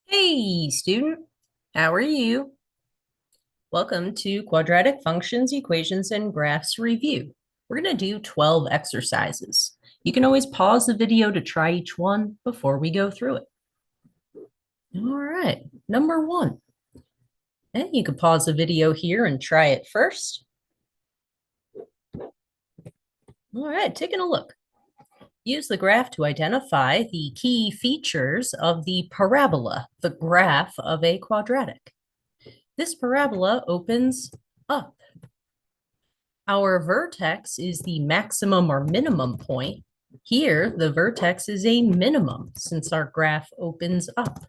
Hey, student, how are you? Welcome to Quadratic Functions, Equations, and Graphs Review. We're going to do 12 exercises. You can always pause the video to try each one before we go through it. All right, number one. And you can pause the video here and try it first. All right, taking a look. Use the graph to identify the key features of the parabola, the graph of a quadratic. This parabola opens up. Our vertex is the maximum or minimum point. Here, the vertex is a minimum since our graph opens up.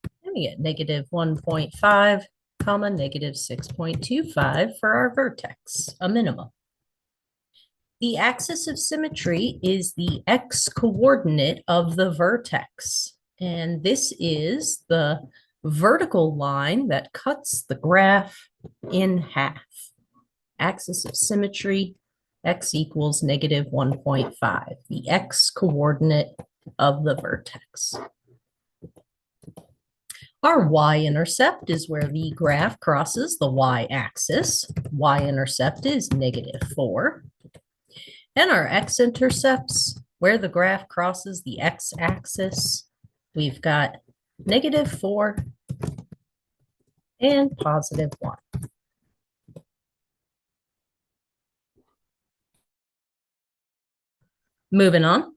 And we get negative 1.5, comma, negative 6.25 for our vertex, a minimum. The axis of symmetry is the x-coordinate of the vertex. And this is the vertical line that cuts the graph in half. Axis of symmetry, x equals negative 1.5, the x-coordinate of the vertex. Our y-intercept is where the graph crosses the y-axis. Y-intercept is negative 4. And our x-intercepts, where the graph crosses the x-axis, we've got negative 4 and positive 1. Moving on.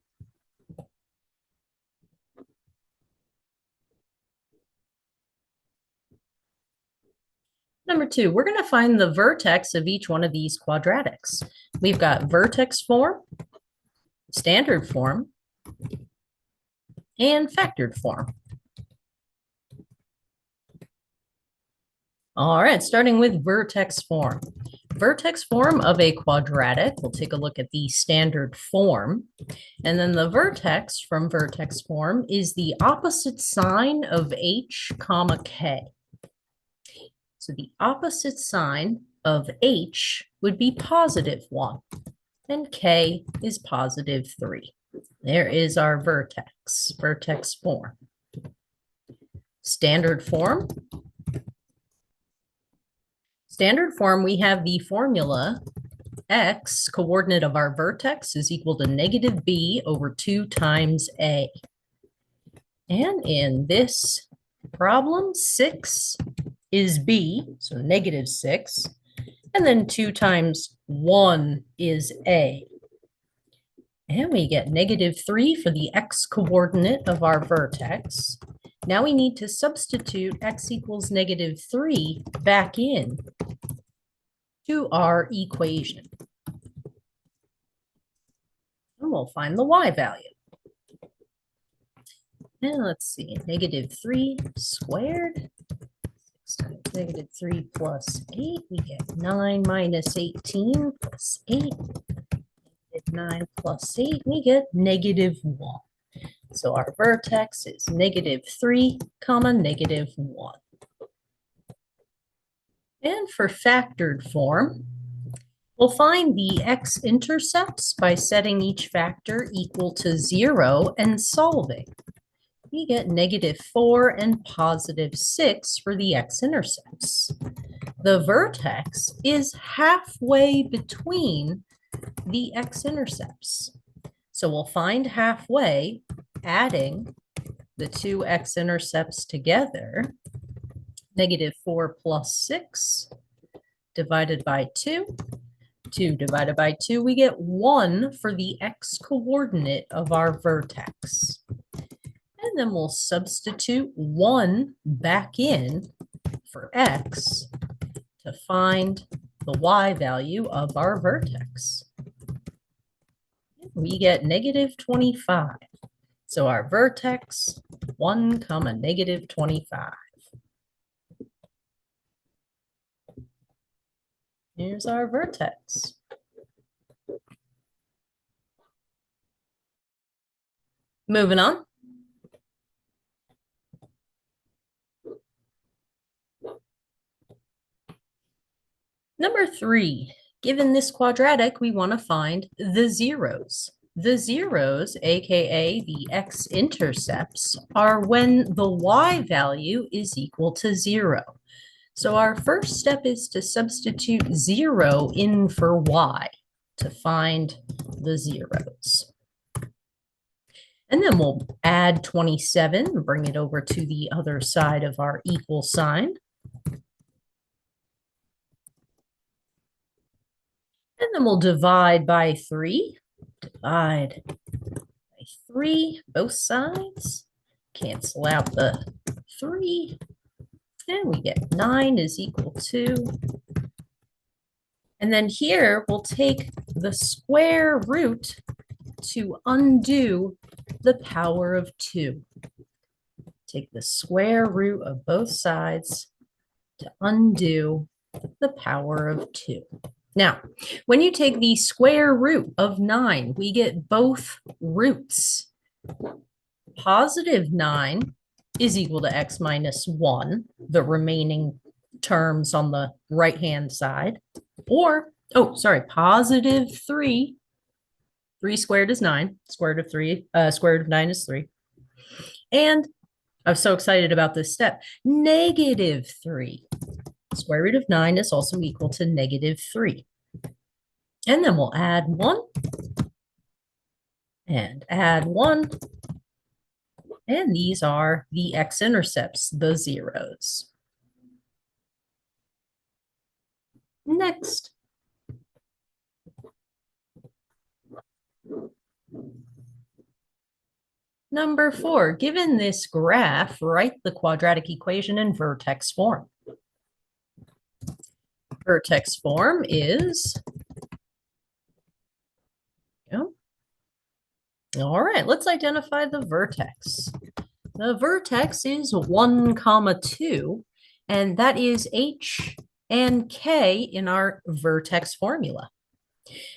Number 2, we're going to find the vertex of each one of these quadratics. We've got vertex form, standard form, and factored form. All right, starting with vertex form. Vertex form of a quadratic, we'll take a look at the standard form. And then the vertex from vertex form is the opposite sign of h comma k. So the opposite sign of h would be positive 1, and k is positive 3. There is our vertex, vertex form. Standard form. Standard form, we have the formula x, coordinate of our vertex, is equal to negative b over 2 times a. And in this problem, 6 is b, so negative 6. And then 2 times 1 is a. And we get negative 3 for the x-coordinate of our vertex. Now we need to substitute x equals negative 3 back in to our equation. And we'll find the y value. And let's see, negative 3 squared. 6 times negative 3 plus 8, we get 9 minus 18 plus 8. 9 plus 8, we get negative 1. So our vertex is negative 3, comma, negative 1. And for factored form, we'll find the x-intercepts by setting each factor equal to 0 and solving. We get negative 4 and positive 6 for the x-intercepts. The vertex is halfway between the x-intercepts. So we'll find halfway, adding the two x-intercepts together. Negative 4 plus 6 divided by 2. 2 divided by 2, we get 1 for the x-coordinate of our vertex. And then we'll substitute 1 back in for x to find the y value of our vertex. We get negative 25. So our vertex, 1 comma negative 25. Here's our vertex. Moving on. Number 3, given this quadratic, we want to find the zeros. The zeros, aka the x-intercepts, are when the y value is equal to 0. So our first step is to substitute 0 in for y to find the zeros. And then we'll add 27 and bring it over to the other side of our equal sign. And then we'll divide by 3. Divide by 3, both sides. Cancel out the 3. And we get 9 is equal to. And then here we'll take the square root to undo the power of 2. Take the square root of both sides to undo the power of 2. Now, when you take the square root of 9, we get both roots. Positive 9 is equal to x minus 1, the remaining terms on the right-hand side. Or, positive 3. 3 squared is 9. Square root of 9 is 3. And I was so excited about this step. Negative 3. Square root of 9 is also equal to negative 3. And then we'll add 1 and add 1. And these are the x-intercepts, the zeros. Next. Number 4, given this graph, write the quadratic equation in vertex form. Vertex form is, all right, let's identify the vertex. The vertex is 1, 2, and that is h and k in our vertex formula.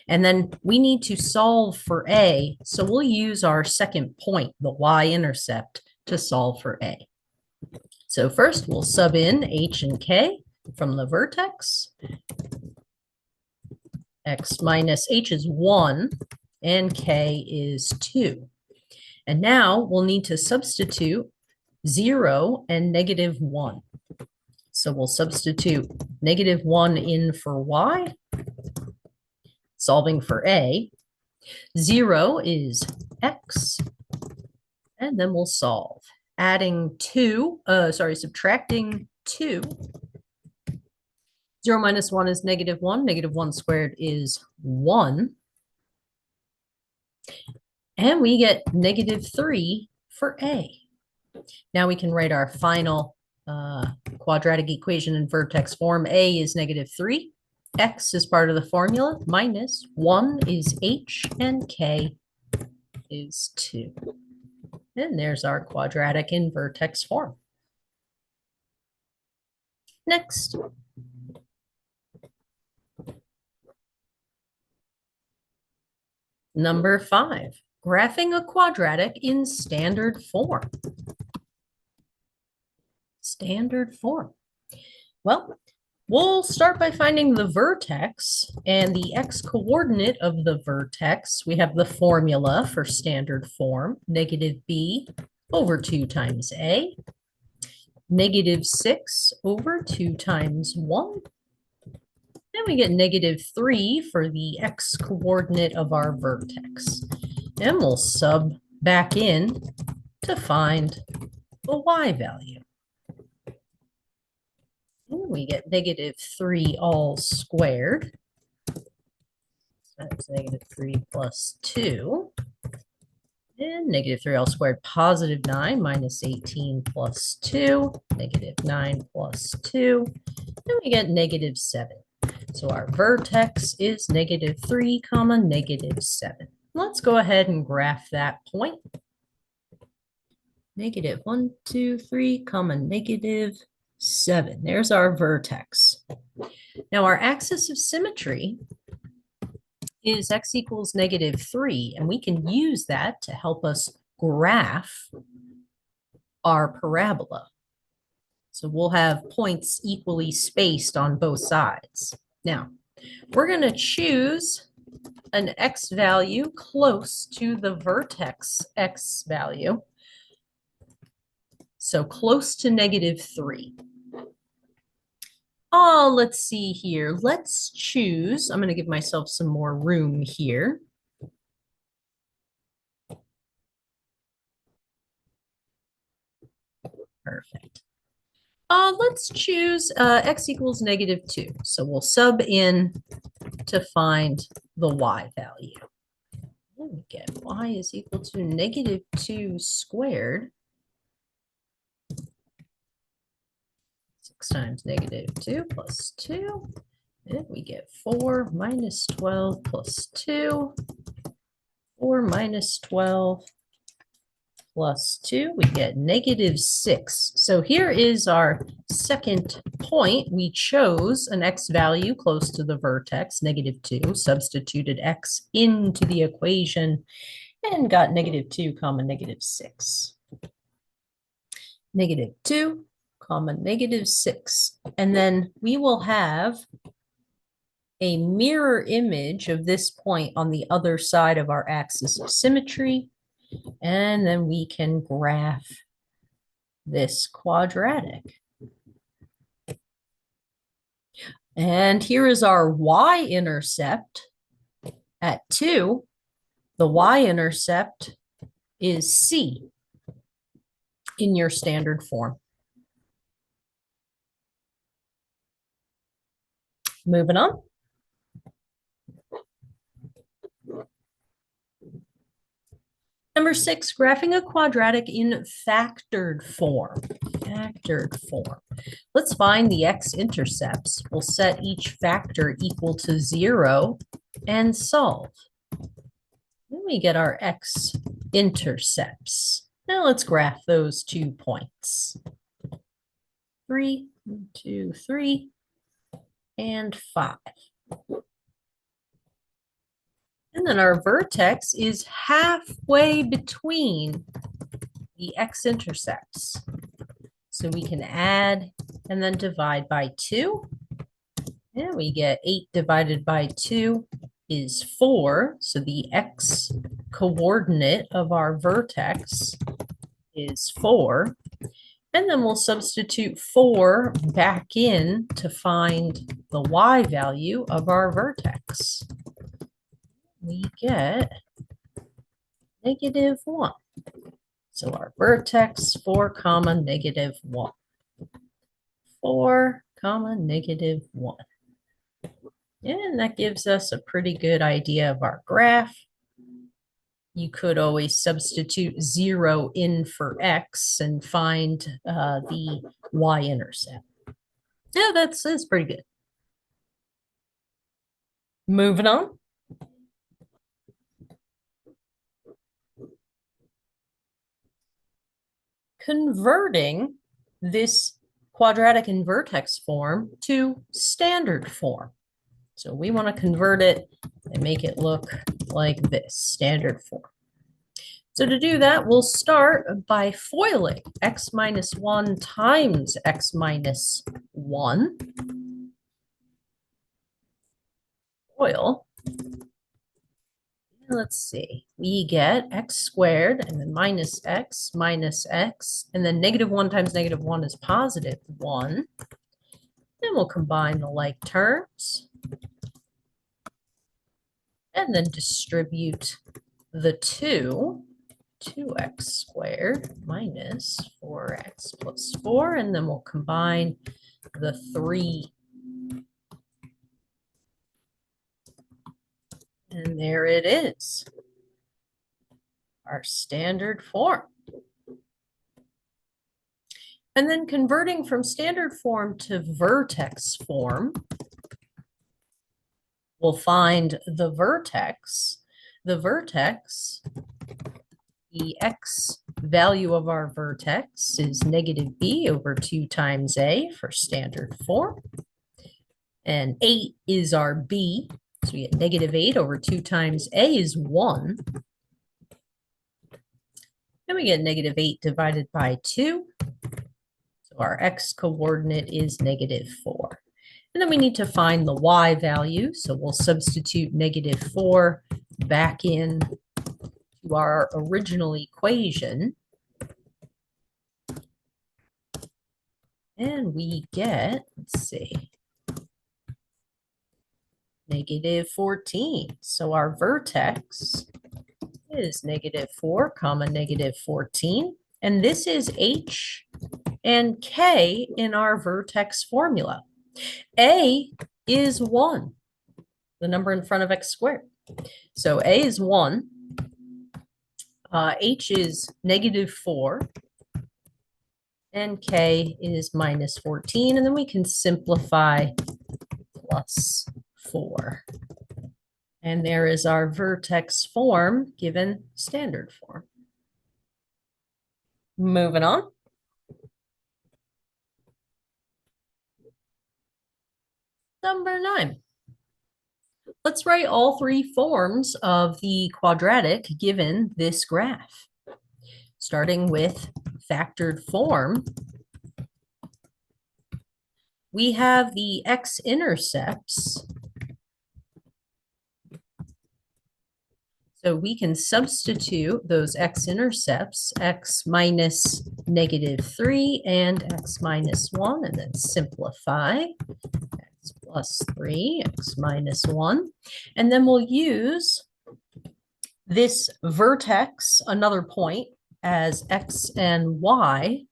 And then we need to solve for a, so we'll use our second point, the y-intercept, to solve for a. So first we'll sub in h and k from the vertex. X minus h is 1 and k is 2. And now we'll need to substitute 0 and negative 1. So we'll substitute negative 1 in for y, solving for a. 0 is x, and then we'll solve. Subtracting 2. 0 minus 1 is negative 1. Negative 1 squared is 1. And we get negative 3 for a. Now we can write our final quadratic equation in vertex form. A is negative 3. X is part of the formula. Minus 1 is h, and k is 2. And there's our quadratic in vertex form. Next. Number 5, graphing a quadratic in standard form. Standard form. Well, we'll start by finding the vertex and the x-coordinate of the vertex. We have the formula for standard form, negative b over 2 times a, negative 6 over 2 times 1. Then we get negative 3 for the x-coordinate of our vertex. And we'll sub back in to find the y value. And we get negative 3 all squared. That's negative 3 plus 2. And negative 3 all squared, positive 9 minus 18 plus 2, negative 9 plus 2. And we get negative 7. So our vertex is negative 3, negative 7. Let's go ahead and graph that point. Negative 1, 2, 3, negative 7. There's our vertex. Now our axis of symmetry is x equals negative 3, and we can use that to help us graph our parabola. So we'll have points equally spaced on both sides. Now, we're going to choose an x value close to the vertex x value. So close to -3. Oh, let's see here. Let's choose. I'm going to give myself some more room here. Perfect. Let's choose x equals -2. So we'll sub in to find the y value. Then we get y is equal to -2 squared. 6 times -2 plus 2. And we get 4 minus 12 plus 2. 4 minus 12 plus 2, we get -6. So here is our second point. We chose an x value close to the vertex, -2, substituted x into the equation, and got -2 comma -6. -2 comma -6. And then we will have a mirror image of this point on the other side of our axis of symmetry. And then we can graph this quadratic. And here is our y-intercept at 2. The y-intercept is c in your standard form. Moving on. Number 6, graphing a quadratic in factored form. Factored form. Let's find the x-intercepts. We'll set each factor equal to 0 and solve. Then we get our x-intercepts. Now let's graph those 2 points. 3, 2, 3, and 5. And then our vertex is halfway between the x-intercepts. So we can add and then divide by 2. And we get 8 divided by 2 is 4. So the x coordinate of our vertex is 4. And then we'll substitute 4 back in to find the y value of our vertex. We get -1. So our vertex 4 comma -1. 4 comma -1. And that gives us a pretty good idea of our graph. You could always substitute 0 in for x and find the y-intercept. Yeah, that's pretty good. Moving on. Converting this quadratic in vertex form to standard form. So we want to convert it and make it look like this, standard form. So to do that, we'll start by foiling x minus 1 times x minus 1. Foil. Let's see, we get x squared and then minus x, and then -1 times -1 is +1. Then we'll combine the like terms and then distribute the 2x squared minus 4x plus 4, and then we'll combine the 3. And there it is, our standard form. And then converting from standard form to vertex form, we'll find the vertex. The vertex, the x value of our vertex is -b over 2 times a for standard form. And 8 is our b. So we get -8 over 2 times a is 1. Then we get -8 divided by 2. So our x coordinate is -4. And then we need to find the y value. So we'll substitute -4 back in to our original equation. And we get, let's see, -14. So our vertex is -4, comma, -14. And this is h and k in our vertex formula. A is 1, the number in front of x squared. So A is 1. H is -4. And K is -14. And then we can simplify +4. And there is our vertex form given standard form. Moving on. Number 9. Let's write all 3 forms of the quadratic given this graph. Starting with factored form, we have the x-intercepts. So we can substitute those x-intercepts, x minus -3 and x minus 1, and then simplify. X plus 3, x minus 1. And then we'll use this vertex, another point, as x and y.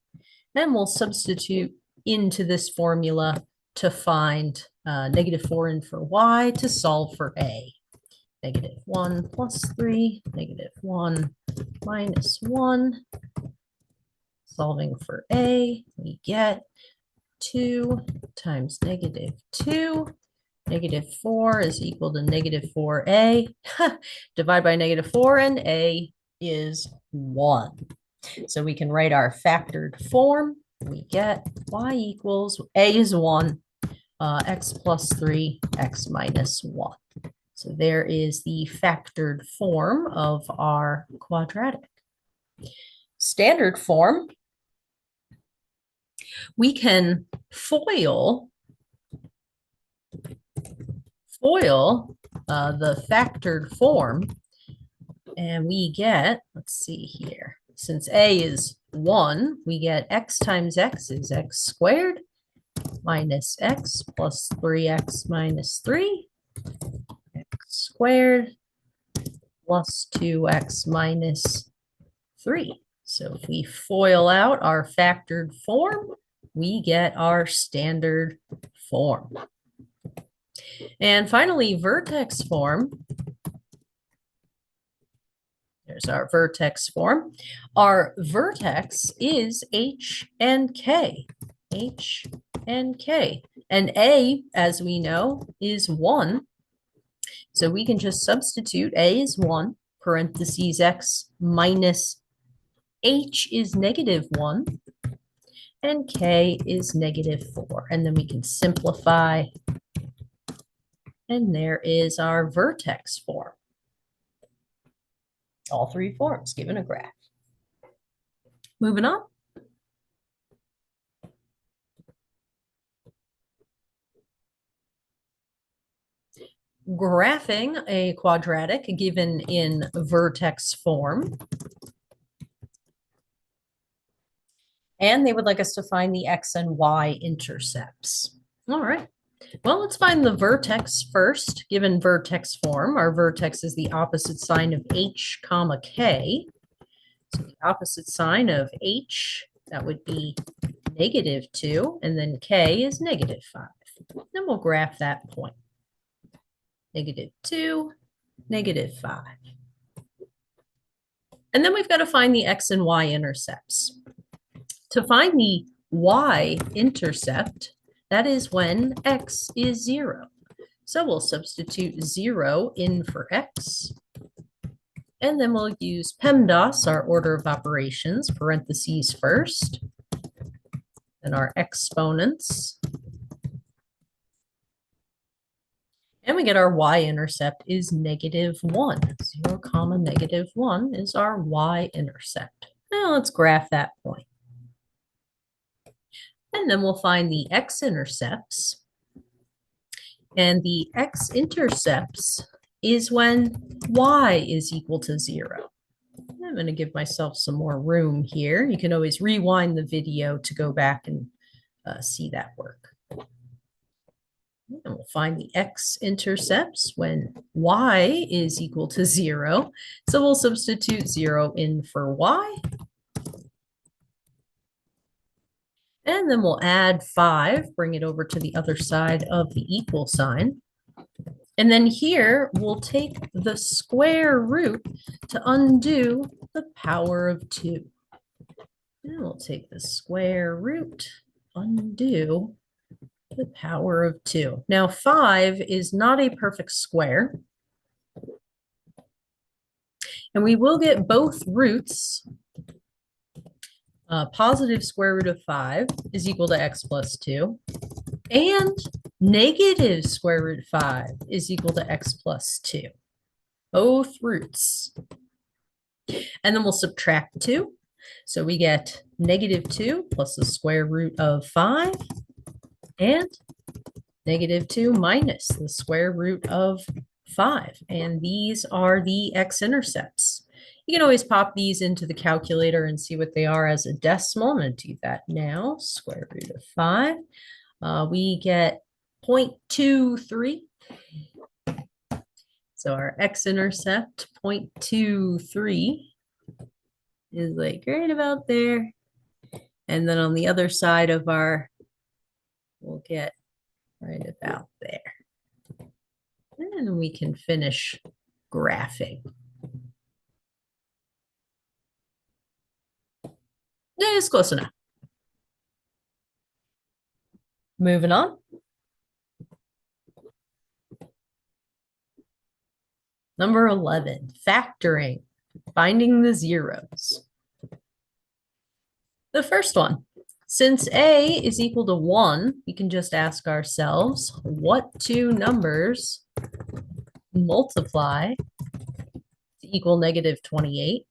Then we'll substitute into this formula to find -4 in for y to solve for a. -1 plus 3, -1 minus 1. Solving for a, we get 2 times -2. -4 is equal to -4a. Divide by -4, and a is 1. So we can write our factored form. We get y equals, a is 1, x plus 3, x minus 1. So there is the factored form of our quadratic. Standard form, we can foil the factored form, and we get, let's see here, since a is 1, we get x times x is x squared minus x plus 3x minus 3, x squared plus 2x minus 3. So if we FOIL out our factored form, we get our standard form. And finally, vertex form. There's our vertex form. Our vertex is h and k. H and k. And a, as we know, is 1. So we can just substitute a is 1, parentheses x minus h is -1, and k is -4. And then we can simplify. And there is our vertex form. All 3 forms given a graph. Moving on. Graphing a quadratic given in vertex form. And they would like us to find the x and y intercepts. All right. Well, let's find the vertex first, given vertex form. Our vertex is the opposite sign of h comma k. So the opposite sign of h, that would be -2, and then k is -5. Then we'll graph that point. -2, -5. And then we've got to find the x and y intercepts. To find the y-intercept, that is when x is 0. So we'll substitute 0 in for x. And then we'll use PEMDAS, our order of operations, parentheses first, and our exponents. And we get our y-intercept is -1. 0 comma -1 is our y-intercept. Now let's graph that point. And then we'll find the x-intercepts. And the x-intercepts is when y is equal to 0. I'm going to give myself some more room here. You can always rewind the video to go back and see that work. And we'll find the x-intercepts when y is equal to 0. So we'll substitute 0 in for y. And then we'll add 5, bring it over to the other side of the equal sign. And then here we'll take the square root to undo the power of 2. And we'll take the square root, undo the power of 2. Now 5 is not a perfect square. And we will get both roots. Positive square root of 5 is equal to x plus 2. And negative square root of 5 is equal to x plus 2. Both roots. And then we'll subtract 2. So we get negative 2 plus the square root of 5 and negative 2 minus the square root of 5. And these are the x-intercepts. You can always pop these into the calculator and see what they are as a decimal. I'm going to do that now. Square root of 5. We get 0.23. So our x-intercept, 0.23, is like right about there. And then on the other side of our, we'll get right about there. And we can finish graphing. Yeah, it's close enough. Moving on. Number 11, factoring, finding the zeros. The first one, since a is equal to 1, we can just ask ourselves, what two numbers multiply to equal negative 28?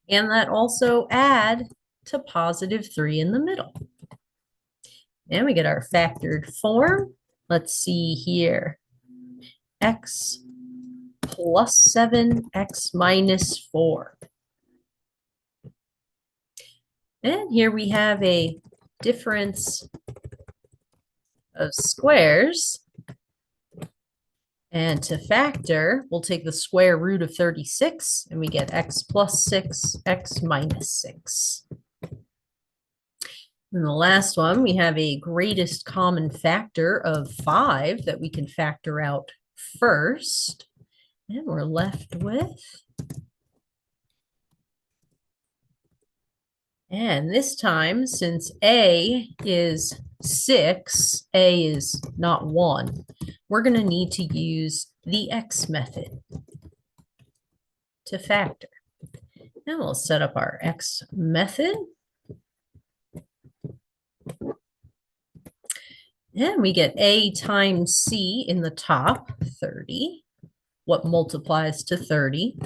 And that also add to positive 3 in the middle. And we get our factored form. Let's see here. X plus 7, x minus 4. And here we have a difference of squares. And to factor, we'll take the square root of 36, and we get x plus 6, x minus 6. And the last one, we have a greatest common factor of 5 that we can factor out first. And we're left with, and this time, since a is 6, a is not 1, we're going to need to use the x method to factor. Now we'll set up our x method. And we get a times c in the top, 30. What multiplies to 30?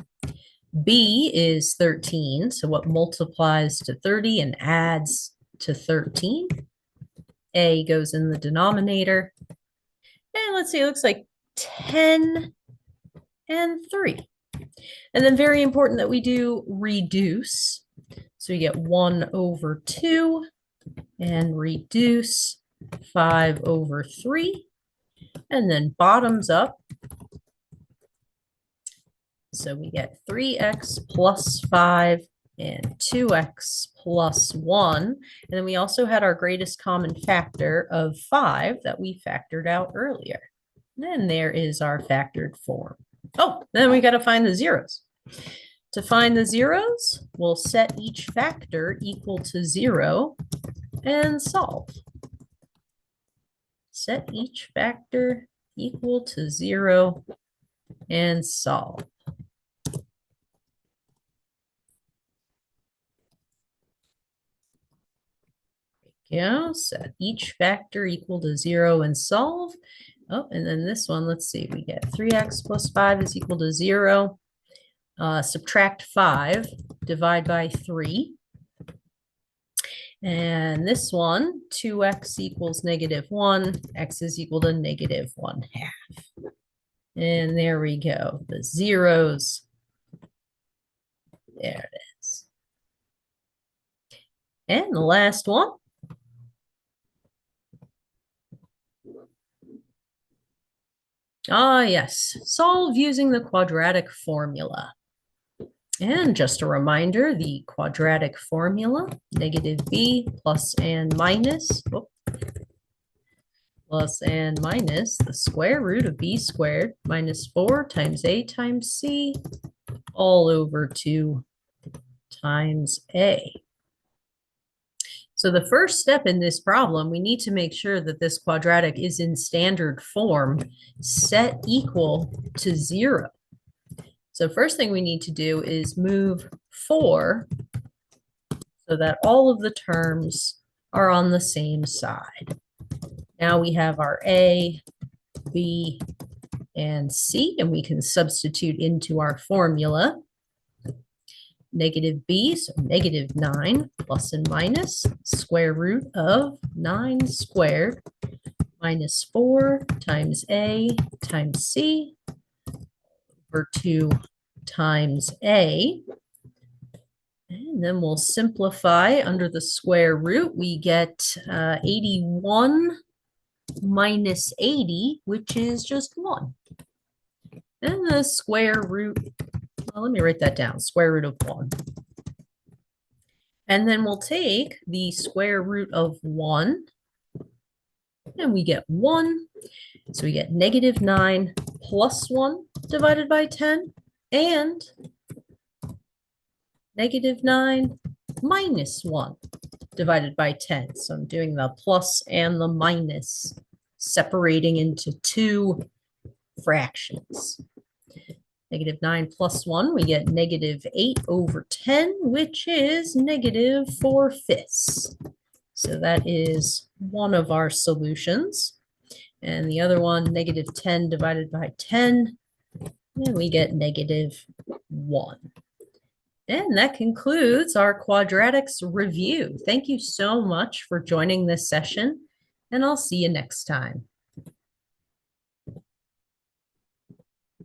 B is 13, so what multiplies to 30 and adds to 13? A goes in the denominator. And let's see, it looks like 10 and 3. And then very important that we do reduce. So you get 1 over 2 and reduce 5 over 3. And then bottoms up. So we get 3x plus 5 and 2x plus 1. And then we also had our greatest common factor of 5 that we factored out earlier. And there is our factored form. Oh, then we got to find the zeros. To find the zeros, we'll set each factor equal to 0 and solve. Set each factor equal to 0 and solve. Yeah, set each factor equal to 0 and solve. Oh, and then this one, let's see, we get 3x plus 5 is equal to 0. Subtract 5, divide by 3. And this one, 2x equals -1, x is equal to -1/2. And there we go, the zeros. There it is. And the last one. Ah, yes, solve using the quadratic formula. And just a reminder, the quadratic formula, -b plus and minus, plus and minus the square root of b squared minus 4 times a times c all over 2 times a. So the first step in this problem, we need to make sure that this quadratic is in standard form, set equal to 0. So first thing we need to do is move 4 so that all of the terms are on the same side. Now we have our a, b, and c, and we can substitute into our formula. -b, so -9 plus and minus square root of 9 squared minus 4 times a times c over 2 times a. And then we'll simplify under the square root. We get 81 minus 80, which is just 1. And the square root, well, let me write that down, square root of 1. And then we'll take the square root of 1, and we get 1. So we get -9 plus 1 divided by 10, and -9 minus 1 divided by 10. So I'm doing the plus and the minus, separating into 2 fractions. -9 plus 1, we get -8 over 10, which is -4/5. So that is one of our solutions. And the other one, -10 divided by 10, and we get -1. And that concludes our quadratics review. Thank you so much for joining this session, and I'll see you next time.